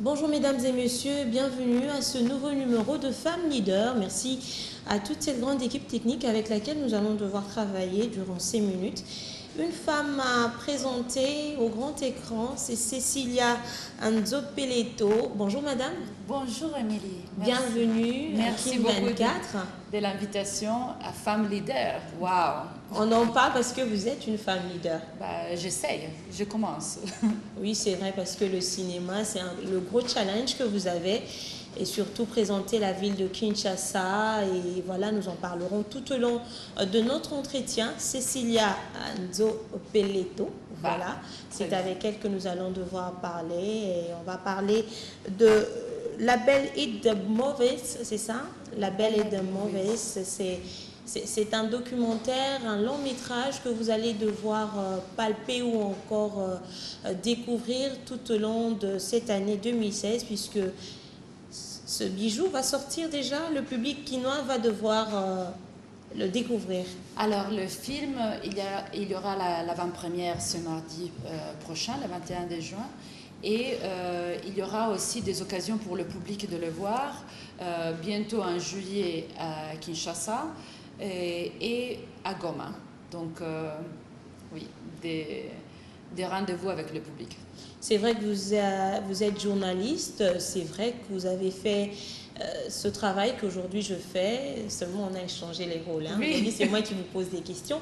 Bonjour mesdames et messieurs, bienvenue à ce nouveau numéro de Femmes Leaders. Merci à toute cette grande équipe technique avec laquelle nous allons devoir travailler durant ces minutes. Une femme à présenter au grand écran, c'est Cecilia Nzopeleto. Bonjour madame. Bonjour Émilie. Bienvenue Merci à Kim beaucoup 24. De l'invitation à Femme Leader. Waouh. On en parle parce que vous êtes une femme leader. J'essaye, je commence. Oui, c'est vrai parce que le cinéma, c'est le gros challenge que vous avez et surtout présenter la ville de Kinshasa. Et voilà, nous en parlerons tout au long de notre entretien. Cecilia Nzopeleto, voilà, c'est avec elle que nous allons devoir parler. Et on va parler de La Belle et de Mauvaise, c'est ça? La Belle et de Mauvaise, c'est un documentaire, un long métrage que vous allez devoir palper ou encore découvrir tout au long de cette année 2016, puisque ce bijou va sortir déjà, le public quinois va devoir le découvrir. Alors le film, il y aura l'avant-première ce mardi prochain, le 21 juin. Et il y aura aussi des occasions pour le public de le voir, bientôt en juillet à Kinshasa et à Goma. Donc oui, des rendez-vous avec le public. C'est vrai que vous êtes journaliste, c'est vrai que vous avez fait ce travail qu'aujourd'hui je fais, seulement on a échangé les rôles. Hein. Oui. C'est moi qui vous pose des questions.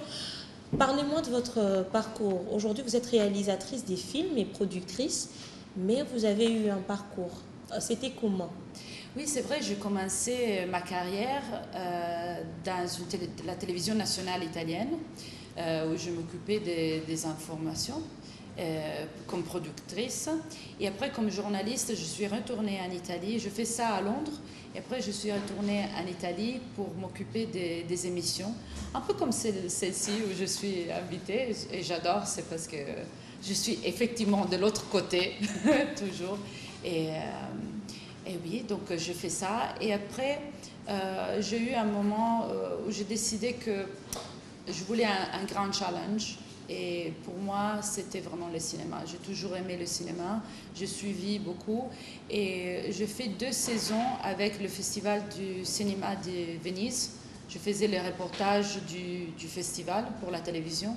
Parlez-moi de votre parcours. Aujourd'hui, vous êtes réalisatrice des films et productrice, mais vous avez eu un parcours. C'était comment? Oui, c'est vrai, j'ai commencé ma carrière dans la télévision nationale italienne, où je m'occupais des informations comme productrice. Et après, comme journaliste, je suis retournée en Italie. Je fais ça à Londres. Et après, je suis retournée en Italie pour m'occuper des émissions. Un peu comme celle-ci où je suis invitée. Et j'adore, c'est parce que je suis effectivement de l'autre côté, toujours. Et oui, donc je fais ça. Et après, j'ai eu un moment où j'ai décidé que je voulais un grand challenge. Et pour moi, c'était vraiment le cinéma. J'ai toujours aimé le cinéma. J'ai suivi beaucoup. Et j'ai fait 2 saisons avec le Festival du cinéma de Venise. Je faisais les reportages du festival pour la télévision.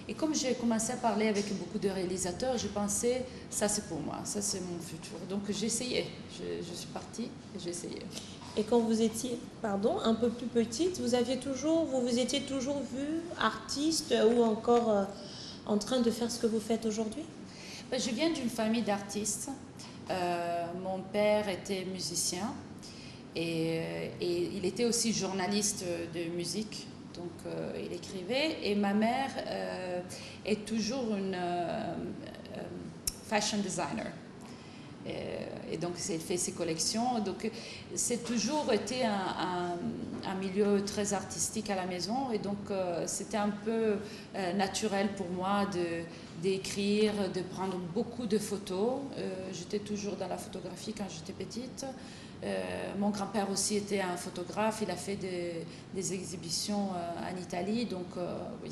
Et comme j'ai commencé à parler avec beaucoup de réalisateurs, j'ai pensé, ça c'est pour moi, ça c'est mon futur. Donc j'ai essayé. Je suis partie et j'ai essayé. Et quand vous étiez, un peu plus petite, vous vous étiez toujours vue artiste ou encore en train de faire ce que vous faites aujourd'hui? Je viens d'une famille d'artistes. Mon père était musicien et il était aussi journaliste de musique. Donc il écrivait. Et ma mère est toujours une fashion designer. Et donc, elle fait ses collections. Donc, c'est toujours été un milieu très artistique à la maison. Et donc, c'était un peu naturel pour moi d'écrire, de prendre beaucoup de photos. J'étais toujours dans la photographie quand j'étais petite. Mon grand-père aussi était un photographe. Il a fait des exhibitions en Italie. Donc, oui.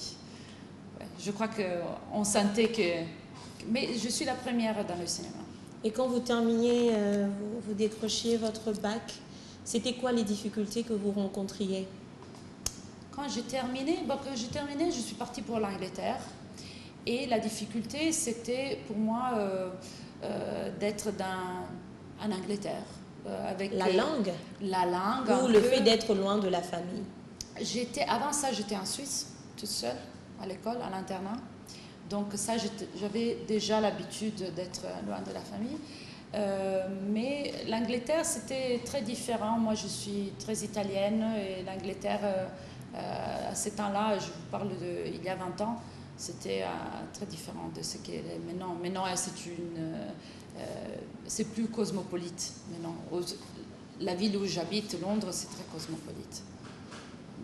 Ouais, je crois qu'on sentait que... Mais je suis la première dans le cinéma. Et quand vous terminiez, vous décrochiez votre bac, c'était quoi les difficultés que vous rencontriez? Quand j'ai terminé, je suis partie pour l'Angleterre. Et la difficulté, c'était pour moi d'être en Angleterre. Avec la langue? La langue. Ou le fait d'être loin de la famille? Avant ça, j'étais en Suisse, toute seule, à l'école, à l'internat. Donc ça, j'avais déjà l'habitude d'être loin de la famille. Mais l'Angleterre, c'était très différent. Moi, je suis très italienne et l'Angleterre, à ce temps-là, je vous parle il y a 20 ans, c'était très différent de ce qu'elle est maintenant. Maintenant, c'est plus cosmopolite. Maintenant, la ville où j'habite, Londres, c'est très cosmopolite.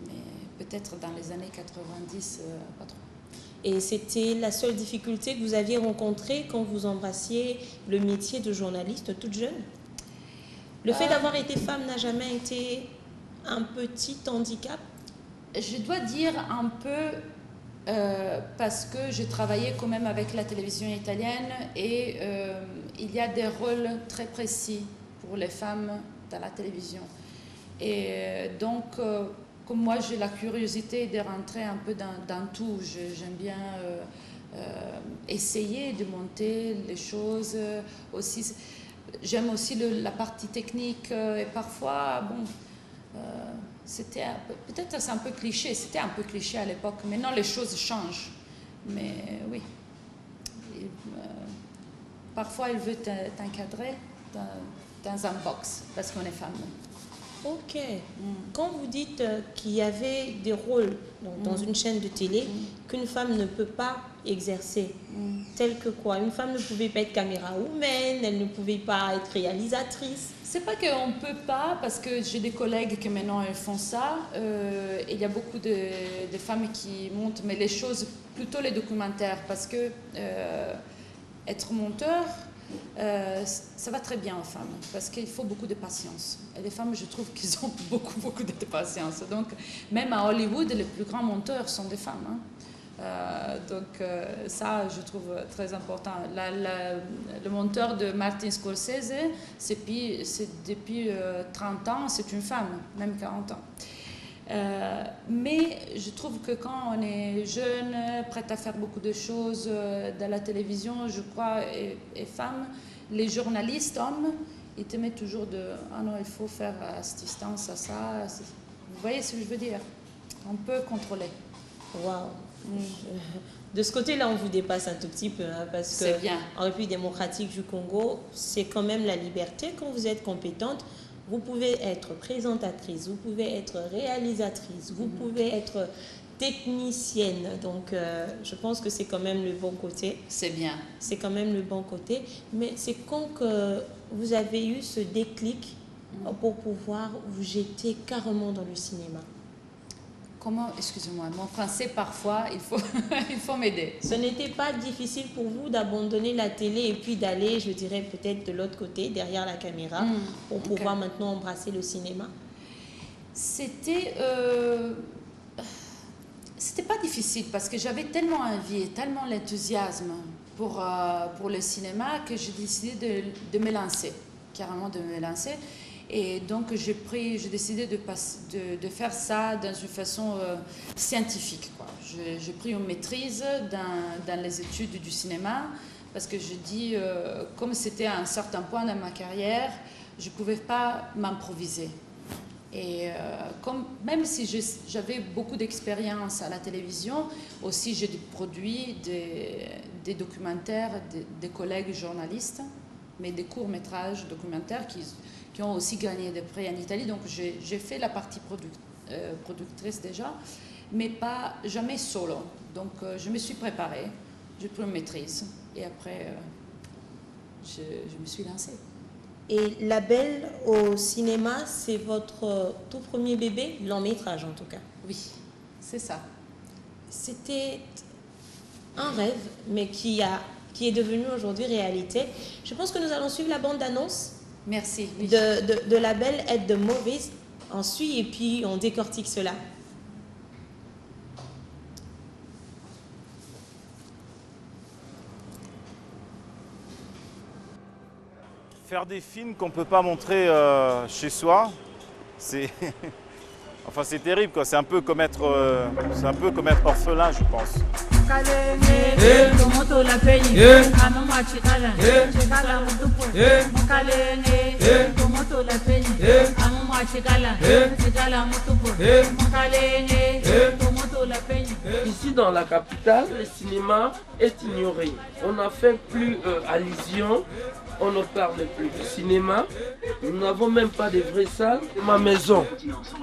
Mais peut-être dans les années 90, pas trop. Et c'était la seule difficulté que vous aviez rencontrée quand vous embrassiez le métier de journaliste toute jeune? Le fait d'avoir été femme n'a jamais été un petit handicap? Je dois dire un peu parce que j'ai travaillé quand même avec la télévision italienne et il y a des rôles très précis pour les femmes dans la télévision. Et donc, comme moi j'ai la curiosité de rentrer un peu dans tout, j'aime bien essayer de monter les choses aussi. J'aime aussi la partie technique et parfois, bon, c'était peut-être c'est un peu cliché, c'était un peu cliché à l'époque. Maintenant les choses changent, mais oui. Et, parfois elle veut t'encadrer dans un box parce qu'on est femme. Ok. Quand vous dites qu'il y avait des rôles dans une chaîne de télé qu'une femme ne peut pas exercer, tels que quoi? Une femme ne pouvait pas être caméra woman, elle ne pouvait pas être réalisatrice. C'est pas qu'on ne peut pas, parce que j'ai des collègues qui maintenant elles font ça. Et il y a beaucoup de femmes qui montent, mais les choses, plutôt les documentaires, parce que être monteur, ça va très bien aux femmes, parce qu'il faut beaucoup de patience. Et les femmes, je trouve qu'ils ont beaucoup de patience. Donc, même à Hollywood, les plus grands monteurs sont des femmes. Hein. Donc, ça, je trouve très important. Le monteur de Martin Scorsese, c'est depuis 30 ans, c'est une femme, même 40 ans. Mais je trouve que quand on est jeune, prête à faire beaucoup de choses dans la télévision, je crois, et femme, les journalistes, hommes, ils te mettent toujours ah non, il faut faire assistance à ça. Vous voyez ce que je veux dire? On peut contrôler. Waouh! De ce côté-là, on vous dépasse un tout petit peu, hein, parce que en République démocratique du Congo, c'est quand même la liberté. Quand vous êtes compétente, vous pouvez être présentatrice, vous pouvez être réalisatrice, vous pouvez être technicienne. Donc, je pense que c'est quand même le bon côté. C'est bien. C'est quand même le bon côté. Mais c'est quand que vous avez eu ce déclic pour pouvoir vous jeter carrément dans le cinéma? Comment, excusez-moi, mon français parfois, il faut m'aider. Ce n'était pas difficile pour vous d'abandonner la télé et puis d'aller, je dirais, peut-être de l'autre côté, derrière la caméra, pour pouvoir maintenant embrasser le cinéma? C'était pas difficile parce que j'avais tellement envie et tellement l'enthousiasme pour le cinéma que j'ai décidé de me lancer, carrément de me lancer. Et donc, j'ai décidé de faire ça dans une façon scientifique, quoi. J'ai pris une maîtrise dans les études du cinéma parce que je dis, comme c'était à un certain point dans ma carrière, je ne pouvais pas m'improviser. Et même si j'avais beaucoup d'expérience à la télévision, aussi j'ai produit des documentaires, des collègues journalistes, mais des courts-métrages documentaires qui ont aussi gagné des prix en Italie. Donc j'ai fait la partie productrice déjà, mais jamais solo. Donc je me suis préparée, j'ai pris une maîtrise et après je me suis lancée. Et La Belle au cinéma, c'est votre tout premier bébé, long métrage en tout cas? Oui, c'est ça. C'était un rêve, mais qui est devenu aujourd'hui réalité. Je pense que nous allons suivre la bande-annonce. Merci. Oui. De La Belle et de Movies. On suit et puis on décortique cela. Faire des films qu'on ne peut pas montrer chez soi, c'est enfin, c'est terrible, quoi. C'est un peu comme être orphelin, je pense. Ici dans la capitale, le cinéma est ignoré. On n'a fait plus allusion. On ne parle plus du cinéma. Nous n'avons même pas de vraies salles. Ma maison,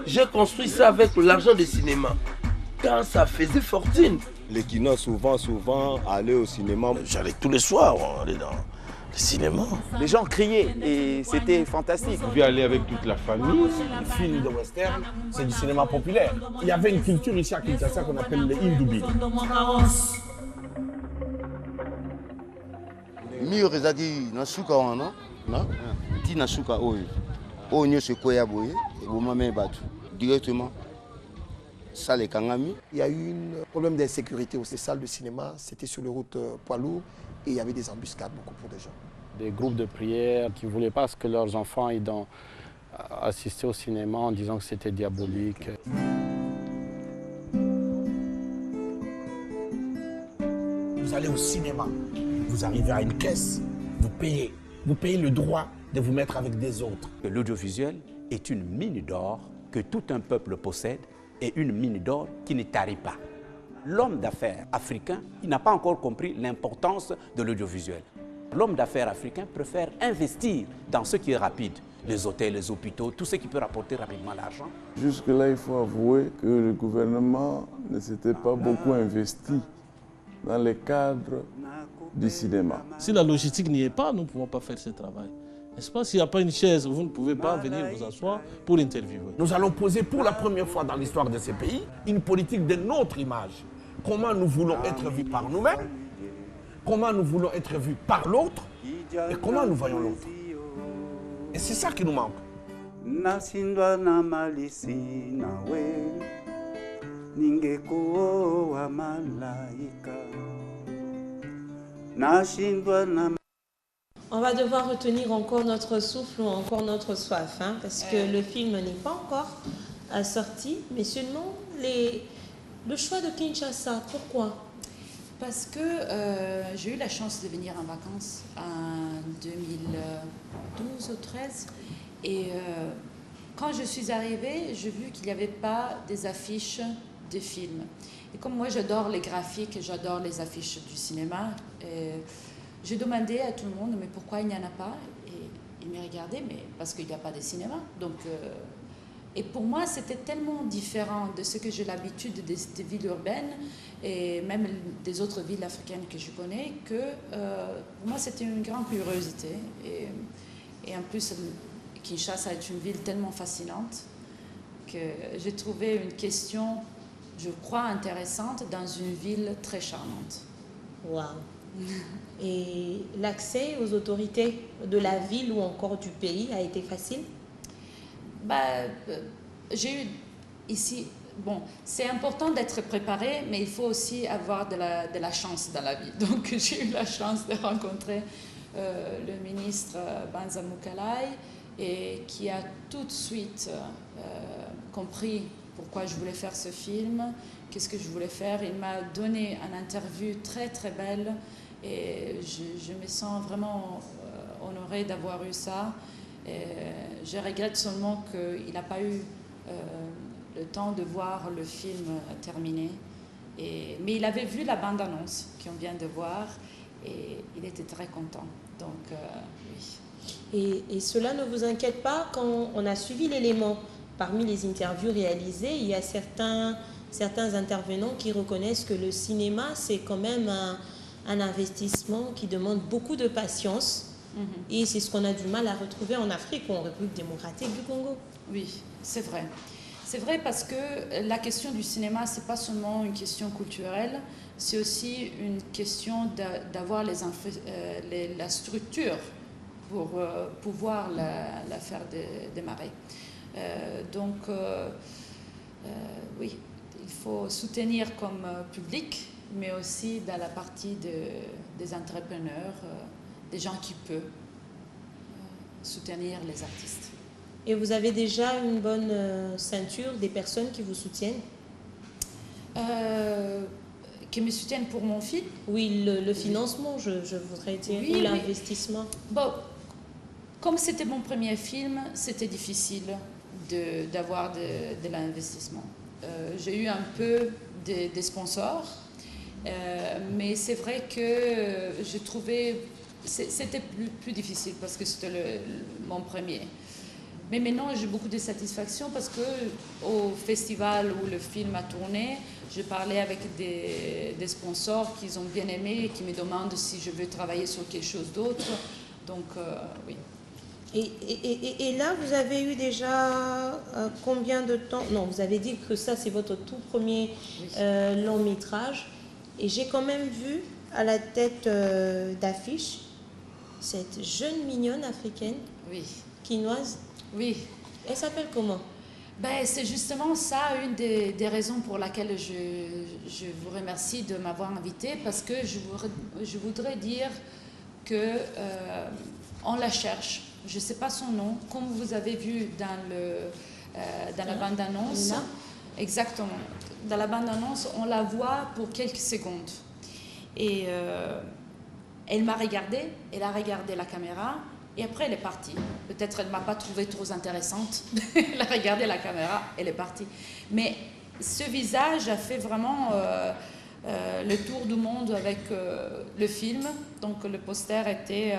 j'ai construit ça avec l'argent du cinéma. Quand ça faisait fortune. Les kinots, souvent, allaient au cinéma. J'allais tous les soirs, on allait dans le cinéma. Les gens criaient et c'était fantastique. Vous pouvez aller avec toute la famille. Les films de western, c'est du cinéma populaire. Il y avait une culture ici à Kinshasa qu'on appelle les Indubi. Mio rezadi na suka wana na ti na suka oyo nyo se koya boye e boma me batu directement salle Kangami. Il y a eu un problème d'insécurité aussi. Les salles de cinéma, c'était sur les routes poids lourds et il y avait des embuscades beaucoup pour des gens. Des groupes de prière qui ne voulaient pas que leurs enfants aient assisté au cinéma en disant que c'était diabolique. Vous allez au cinéma, vous arrivez à une caisse, vous payez le droit de vous mettre avec des autres. L'audiovisuel est une mine d'or que tout un peuple possède et une mine d'or qui ne tarit pas. L'homme d'affaires africain, il n'a pas encore compris l'importance de l'audiovisuel. L'homme d'affaires africain préfère investir dans ce qui est rapide, les hôtels, les hôpitaux, tout ce qui peut rapporter rapidement l'argent. Jusque-là, il faut avouer que le gouvernement ne s'était pas beaucoup investi dans les cadres du cinéma. Si la logistique n'y est pas, nous ne pouvons pas faire ce travail. N'est-ce pas? S'il n'y a pas une chaise, vous ne pouvez pas venir vous asseoir pour interviewer. Nous allons poser pour la première fois dans l'histoire de ces pays une politique de notre image. Comment nous voulons être vus par nous-mêmes, comment nous voulons être vus par l'autre et comment nous voyons l'autre. Et c'est ça qui nous manque. On va devoir retenir encore notre souffle ou encore notre soif, hein, parce que le film n'est pas encore sorti, mais seulement le choix de Kinshasa. Pourquoi? Parce que j'ai eu la chance de venir en vacances en 2012 ou 2013 et quand je suis arrivée, j'ai vu qu'il n'y avait pas des affiches de films. Et comme moi j'adore les graphiques, j'adore les affiches du cinéma, j'ai demandé à tout le monde mais pourquoi il n'y en a pas, et il m'a regardé mais parce qu'il n'y a pas de cinéma. Donc, et pour moi c'était tellement différent de ce que j'ai l'habitude des villes urbaines et même des autres villes africaines que je connais que pour moi c'était une grande curiosité. Et en plus Kinshasa est une ville tellement fascinante que j'ai trouvé une question, je crois, intéressante dans une ville très charmante. Waouh! Et l'accès aux autorités de la ville ou encore du pays a été facile? J'ai eu ici, bon, c'est important d'être préparé, mais il faut aussi avoir de la chance dans la vie. Donc j'ai eu la chance de rencontrer le ministre Banza Mukalai et qui a tout de suite compris pourquoi je voulais faire ce film, qu'est-ce que je voulais faire. Il m'a donné une interview très très belle et je me sens vraiment honorée d'avoir eu ça. Je regrette seulement qu'il n'a pas eu le temps de voir le film terminé. Mais il avait vu la bande-annonce qu'on vient de voir et il était très content. Donc, oui. Et cela ne vous inquiète pas quand on a suivi l'élément? Parmi les interviews réalisées, il y a certains intervenants qui reconnaissent que le cinéma, c'est quand même un investissement qui demande beaucoup de patience. Et c'est ce qu'on a du mal à retrouver en Afrique ou en République démocratique du Congo. Oui, c'est vrai. C'est vrai parce que la question du cinéma, ce n'est pas seulement une question culturelle, c'est aussi une question d'avoir la structure pour pouvoir la faire démarrer. Donc, oui, il faut soutenir comme public, mais aussi dans la partie des entrepreneurs, des gens qui peuvent soutenir les artistes. Et vous avez déjà une bonne ceinture des personnes qui vous soutiennent? Qui me soutiennent pour mon film? Oui, le financement, je voudrais dire, oui, ou l'investissement. Bon, comme c'était mon premier film, c'était difficile d'avoir de l'investissement. J'ai eu un peu des sponsors, mais c'est vrai que j'ai trouvé... C'était plus difficile parce que c'était mon premier. Mais maintenant, j'ai beaucoup de satisfaction parce qu'au festival où le film a tourné, je parlais avec des sponsors qui ont bien aimé et qui me demandent si je veux travailler sur quelque chose d'autre. Donc, oui. Et là, vous avez eu déjà combien de temps? Non, vous avez dit que ça, c'est votre tout premier long métrage. Et j'ai quand même vu à la tête d'affiche cette jeune mignonne africaine, oui, quinoise. Oui. Elle s'appelle comment? Ben, c'est justement ça, une des raisons pour laquelle je vous remercie de m'avoir invité, parce que je voudrais dire que on la cherche. Je ne sais pas son nom, comme vous avez vu dans la bande-annonce. Exactement. Dans la bande-annonce, on la voit pour quelques secondes. Et elle m'a regardée, elle a regardé la caméra, et après elle est partie. Peut-être elle ne m'a pas trouvée trop intéressante. Elle a regardé la caméra, elle est partie. Mais ce visage a fait vraiment le tour du monde avec le film. Donc le poster était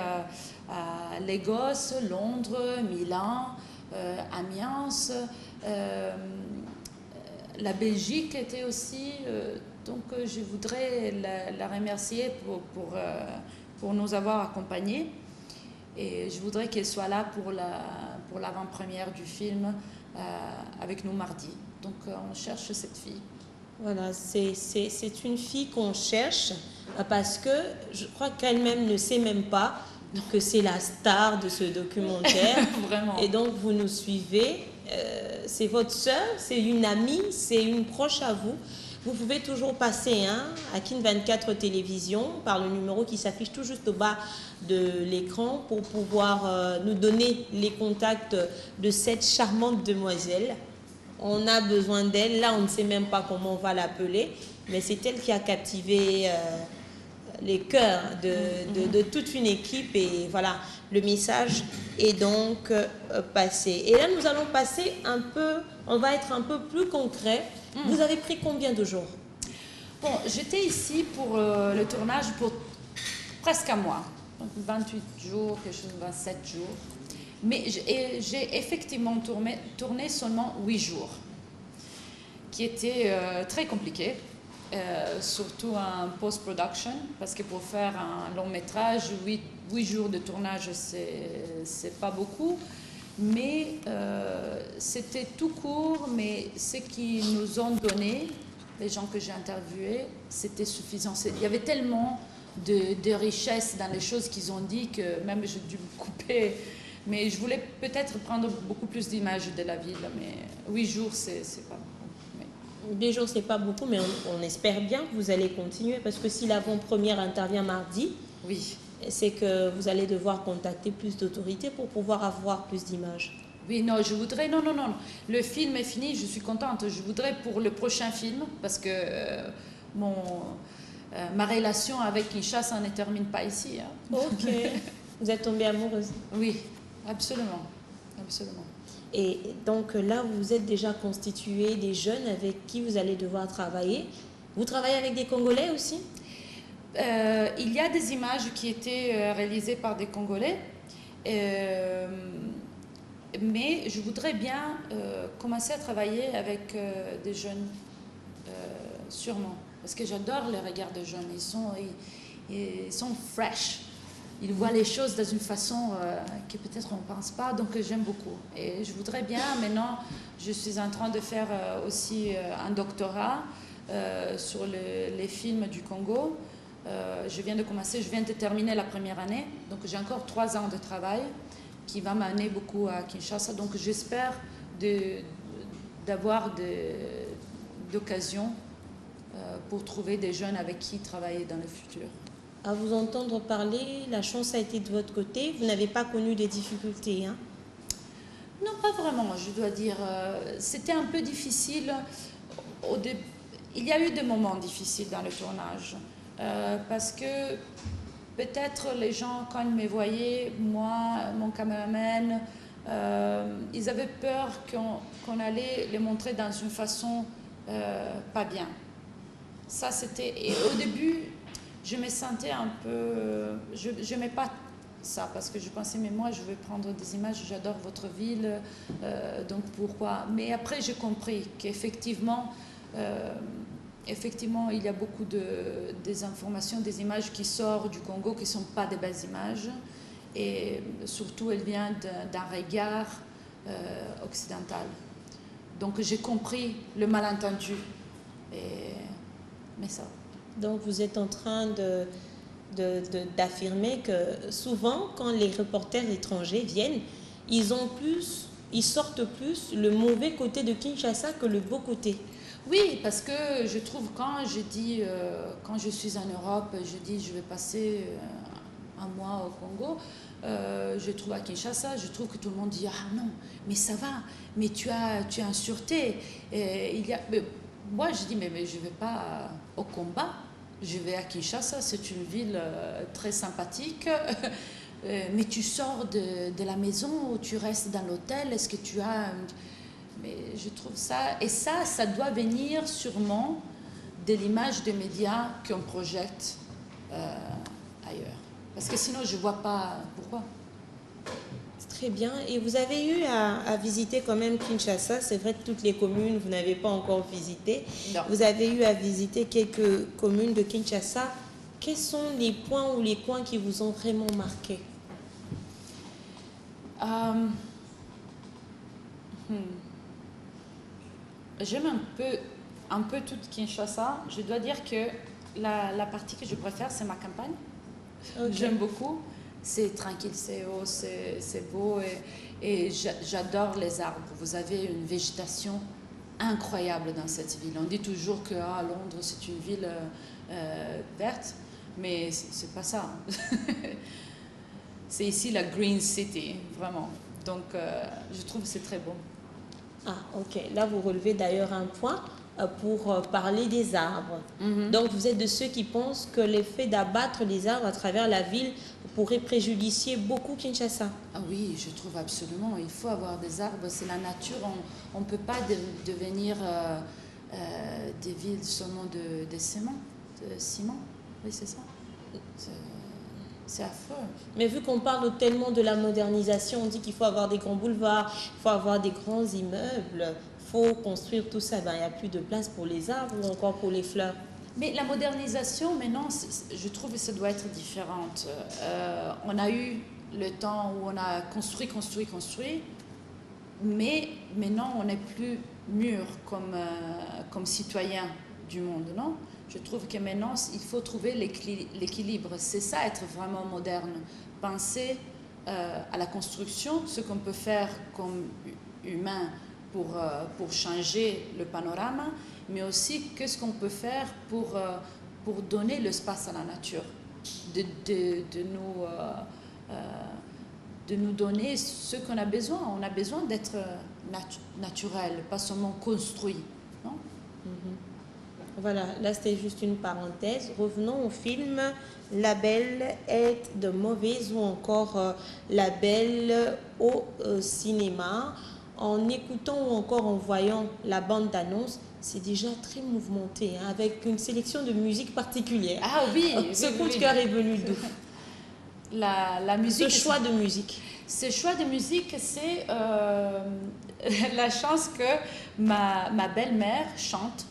à Lagos, Londres, Milan, Amiens. La Belgique était aussi. Donc je voudrais la remercier pour nous avoir accompagnés. Et je voudrais qu'elle soit là pour l'avant-première du film avec nous mardi. Donc on cherche cette fille. Voilà, c'est une fille qu'on cherche parce que je crois qu'elle-même ne sait même pas que c'est la star de ce documentaire. Vraiment. Et donc vous nous suivez. C'est votre sœur, c'est une amie, c'est une proche à vous. Vous pouvez toujours passer à Kin 24 Télévision par le numéro qui s'affiche tout juste au bas de l'écran pour pouvoir nous donner les contacts de cette charmante demoiselle. On a besoin d'elle. Là, on ne sait même pas comment on va l'appeler, mais c'est elle qui a captivé les cœurs de toute une équipe. Et voilà, le message est donc passé. Et là, nous allons passer on va être un peu plus concret. Vous avez pris combien de jours? Bon, j'étais ici pour le tournage pour presque un mois. Donc 28 jours, quelque chose, 27 jours. Mais j'ai effectivement tourné seulement 8 jours, qui était très compliqué, surtout en post-production, parce que pour faire un long métrage, 8 jours de tournage, c'est pas beaucoup. Mais c'était tout court, mais ce qu'ils nous ont donné, les gens que j'ai interviewés, c'était suffisant. Il y avait tellement de richesse dans les choses qu'ils ont dit que même j'ai dû me couper. Mais je voulais peut-être prendre beaucoup plus d'images de la ville, mais 8 jours, c'est pas beaucoup. Mais... 8 jours, c'est pas beaucoup, mais on espère bien que vous allez continuer, parce que si l'avant-première intervient mardi, oui, c'est que vous allez devoir contacter plus d'autorités pour pouvoir avoir plus d'images. Oui, non, je voudrais... Non. Le film est fini, je suis contente. Je voudrais pour le prochain film, parce que ma relation avec Kinshasa ne termine pas ici. Ok. Vous êtes tombée amoureuse? Oui, absolument. Absolument. Et donc là, vous êtes déjà constitué des jeunes avec qui vous allez devoir travailler. Vous travaillez avec des Congolais aussi? Il y a des images qui étaient réalisées par des Congolais, mais je voudrais bien commencer à travailler avec des jeunes, sûrement, parce que j'adore les regards des jeunes. Ils sont fresh, ils voient les choses dans une façon que peut-être on ne pense pas, donc j'aime beaucoup. Et je voudrais bien, maintenant, je suis en train de faire aussi un doctorat sur les films du Congo. Je viens de terminer la première année, donc j'ai encore 3 ans de travail qui va m'amener beaucoup à Kinshasa. Donc j'espère d'avoir d'occasions pour trouver des jeunes avec qui travailler dans le futur. À vous entendre parler, la chance a été de votre côté. Vous n'avez pas connu des difficultés, hein? Non, pas vraiment, je dois dire. C'était un peu difficile. Il y a eu des moments difficiles dans le tournage. Parce que peut-être les gens, quand ils me voyaient, moi, mon caméraman, ils avaient peur qu'on allait les montrer dans une façon pas bien. Ça, c'était... Et au début, je me sentais un peu... Je n'aimais pas ça, parce que je pensais, mais moi, je vais prendre des images, j'adore votre ville, donc pourquoi? Mais après, j'ai compris qu'effectivement... Effectivement, il y a beaucoup des informations, des images qui sortent du Congo qui ne sont pas des belles images. Et surtout, elles viennent d'un regard occidental. Donc, j'ai compris le malentendu. Mais ça. Donc, vous êtes en train d'affirmer que souvent, quand les reporters étrangers viennent, ils ils sortent plus le mauvais côté de Kinshasa que le beau côté. Oui, parce que je trouve quand je suis en Europe, je dis je vais passer un mois au Congo, je trouve à Kinshasa, je trouve que tout le monde dit ah non, mais ça va, mais tu es en sûreté. Moi je dis mais je ne vais pas au combat, je vais à Kinshasa, c'est une ville très sympathique. Mais tu sors de la maison ou tu restes dans l'hôtel, est-ce que tu as... Mais je trouve ça... Et ça doit venir sûrement de l'image des médias qu'on projette ailleurs. Parce que sinon, je ne vois pas pourquoi. Très bien. Et vous avez eu à visiter quand même Kinshasa. C'est vrai que toutes les communes, vous n'avez pas encore visité. Non. Vous avez eu à visiter quelques communes de Kinshasa. Quels sont les points ou les coins qui vous ont vraiment marqué? J'aime un peu toute Kinshasa. Je dois dire que la partie que je préfère, c'est ma campagne. Okay. J'aime beaucoup. C'est tranquille, c'est haut, c'est beau et j'adore les arbres. Vous avez une végétation incroyable dans cette ville. On dit toujours que Londres, c'est une ville verte, mais c'est pas ça. C'est ici la Green City, vraiment. Donc, je trouve que c'est très beau. Ah, ok. Là, vous relevez d'ailleurs un point pour parler des arbres. Donc, vous êtes de ceux qui pensent que l'effet d'abattre les arbres à travers la ville pourrait préjudicier beaucoup Kinshasa. Ah oui, je trouve absolument. Il faut avoir des arbres, c'est la nature. On ne peut pas devenir des villes seulement de ciment. Oui, c'est ça. C'est affreux. Mais vu qu'on parle tellement de la modernisation, on dit qu'il faut avoir des grands boulevards, il faut avoir des grands immeubles, il faut construire tout ça. Il n'y a plus de place pour les arbres ou encore pour les fleurs. Mais la modernisation, maintenant, je trouve que ça doit être différent. On a eu le temps où on a construit, mais maintenant, on n'est plus mûr comme citoyen du monde, non? Je trouve que maintenant, il faut trouver l'équilibre. C'est ça, être vraiment moderne. Penser à la construction, ce qu'on peut faire comme humain pour changer le panorama, mais aussi qu'est-ce qu'on peut faire pour donner l'espace à la nature, de nous donner ce qu'on a besoin. On a besoin d'être naturel, pas seulement construit, non? Voilà, là c'était juste une parenthèse. Revenons au film La Belle est de mauvaise ou encore La Belle au cinéma. En écoutant ou encore en voyant la bande d'annonce, c'est déjà très mouvementé, hein, avec une sélection de musique particulière. Ah oui, ce coup de cœur est venu d'où? La musique. Ce choix de musique. Ce choix de musique, c'est la chance que ma belle-mère chante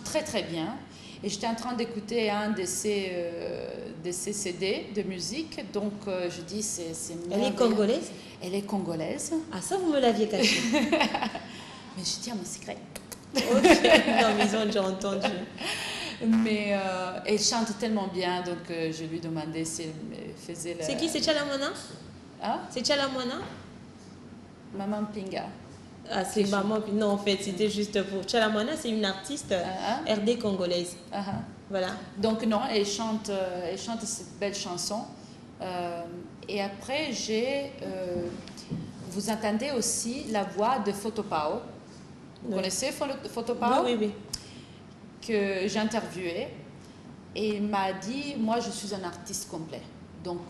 très très bien. Et j'étais en train d'écouter un de ses CD de musique, donc je dis c'est Elle est congolaise? Elle est congolaise. Ah ça vous me l'aviez caché. Mais je tiens mon secret. Ok, non mais ils ont déjà entendu. Mais elle chante tellement bien, donc je lui demandais si elle faisait la... C'est qui? C'est Chalamwana? Hein? C'est Chalamwana? Maman Pinga. Ah, c'est maman. Non, en fait, c'était juste pour... Chalamwana, c'est une artiste RD congolaise. Voilà. Donc, non, elle chante cette belle chanson. Et après, vous entendez aussi la voix de Photopao. Vous connaissez Photopao? Oui, oui, oui. Que j'ai interviewé. Et il m'a dit, moi, je suis un artiste complet. Donc,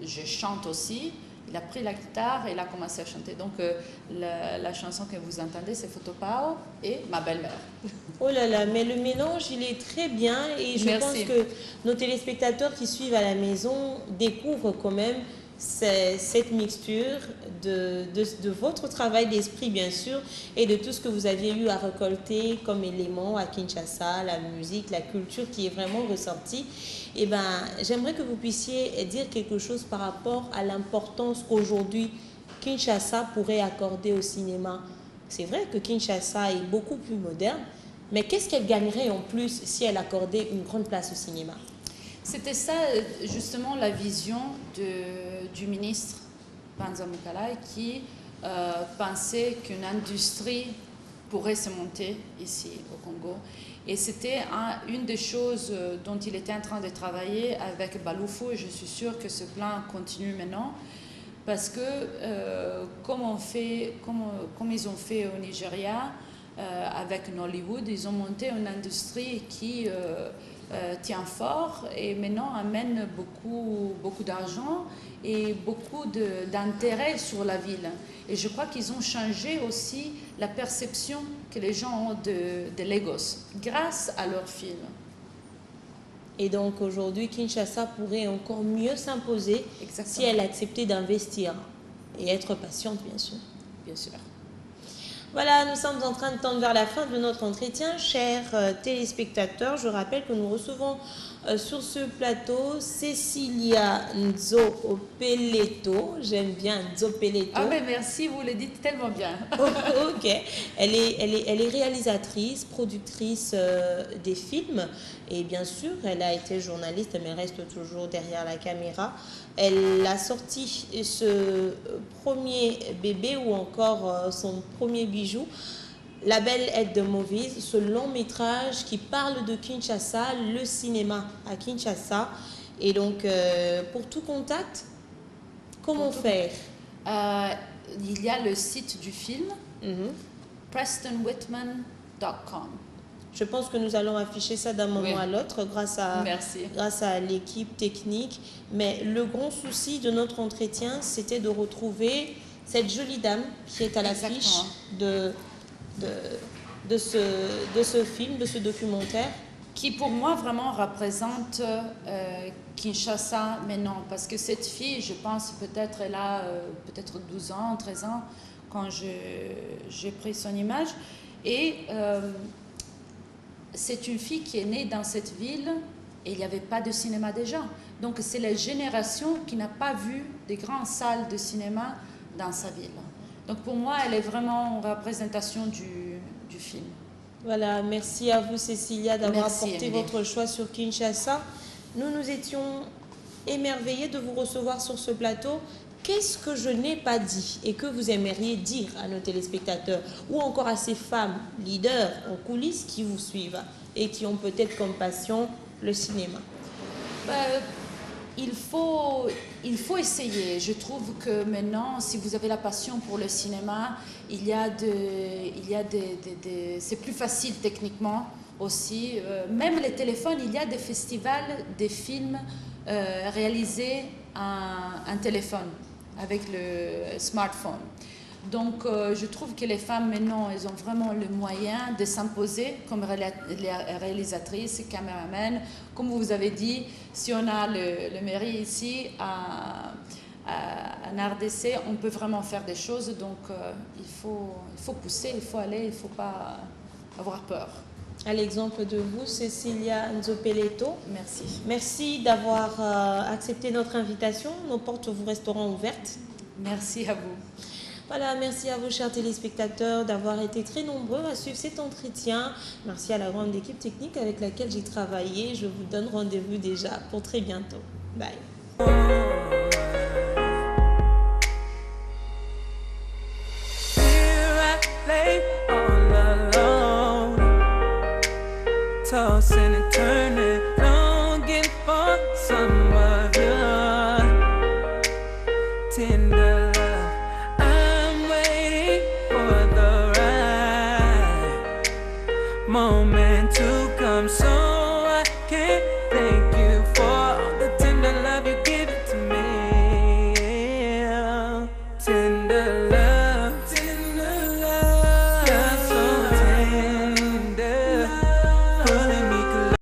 je chante aussi. Il a pris la guitare et il a commencé à chanter. Donc, la chanson que vous entendez, c'est Photopao et ma belle-mère. Oh là là, mais le mélange, il est très bien. Et je pense que nos téléspectateurs qui suivent à la maison découvrent quand même cette mixture de votre travail d'esprit, bien sûr, et de tout ce que vous aviez eu à récolter comme éléments à Kinshasa, la musique, la culture qui est vraiment ressortie. Eh ben, j'aimerais que vous puissiez dire quelque chose par rapport à l'importance qu'aujourd'hui Kinshasa pourrait accorder au cinéma. C'est vrai que Kinshasa est beaucoup plus moderne, mais qu'est-ce qu'elle gagnerait en plus si elle accordait une grande place au cinéma? C'était ça, justement, la vision du ministre Panza Moukalai qui pensait qu'une industrie pourrait se monter ici au Congo. Et c'était une des choses dont il était en train de travailler avec Baloufou, et je suis sûre que ce plan continue maintenant, parce que comme ils ont fait au Nigeria, avec Nollywood, ils ont monté une industrie qui tient fort et maintenant amène beaucoup d'argent et beaucoup d'intérêt sur la ville. Et je crois qu'ils ont changé aussi la perception que les gens ont de Lagos grâce à leurs films. Et donc aujourd'hui, Kinshasa pourrait encore mieux s'imposer si elle acceptait d'investir et être patiente, bien sûr. Bien sûr. Voilà, nous sommes en train de tendre vers la fin de notre entretien. Chers téléspectateurs, je rappelle que nous recevons sur ce plateau Cecilia Nzopeleto. J'aime bien Nzopeleto. Ah mais merci, vous le dites tellement bien. Ok. Elle est réalisatrice, productrice des films. Et bien sûr, elle a été journaliste, mais reste toujours derrière la caméra. Elle a sorti ce premier bébé ou encore son premier bijou, La Belle Aide de Movies, ce long métrage qui parle de Kinshasa, le cinéma à Kinshasa. Et donc, pour tout contact, comment faire? Il y a le site du film, prestonwhitman.com. Je pense que nous allons afficher ça d'un moment à l'autre grâce à l'équipe technique. Mais le grand souci de notre entretien, c'était de retrouver cette jolie dame qui est à l'affiche de ce film, de ce documentaire. Qui pour moi vraiment représente Kinshasa maintenant. Parce que cette fille, je pense peut-être elle a peut-être 12 ans, 13 ans quand j'ai pris son image. Et c'est une fille qui est née dans cette ville et il n'y avait pas de cinéma déjà. Donc c'est la génération qui n'a pas vu des grandes salles de cinéma dans sa ville. Donc pour moi, elle est vraiment une représentation du film. Voilà, merci à vous Cecilia d'avoir apporté votre choix sur Kinshasa. Nous étions émerveillés de vous recevoir sur ce plateau. Qu'est-ce que je n'ai pas dit et que vous aimeriez dire à nos téléspectateurs ou encore à ces femmes leaders en coulisses qui vous suivent et qui ont peut-être comme passion le cinéma? Il faut essayer. Je trouve que maintenant, si vous avez la passion pour le cinéma, c'est plus facile techniquement aussi. Même les téléphones, il y a des festivals, des films réalisés en téléphone, avec le smartphone. Donc, je trouve que les femmes, maintenant, elles ont vraiment le moyen de s'imposer comme réalisatrices, caméraman. Comme vous avez dit, si on a le mairie ici, en RDC, on peut vraiment faire des choses. Donc, il faut pousser, il faut aller, il ne faut pas avoir peur. À l'exemple de vous, Cecilia Nzopeleto. Merci. Merci d'avoir accepté notre invitation. Nos portes vous resteront ouvertes. Merci à vous. Voilà, merci à vous, chers téléspectateurs, d'avoir été très nombreux à suivre cet entretien. Merci à la grande équipe technique avec laquelle j'ai travaillé. Je vous donne rendez-vous déjà pour très bientôt. Bye. Tossing and turning, longing for some of your tender love. I'm waiting for the right moment to come. So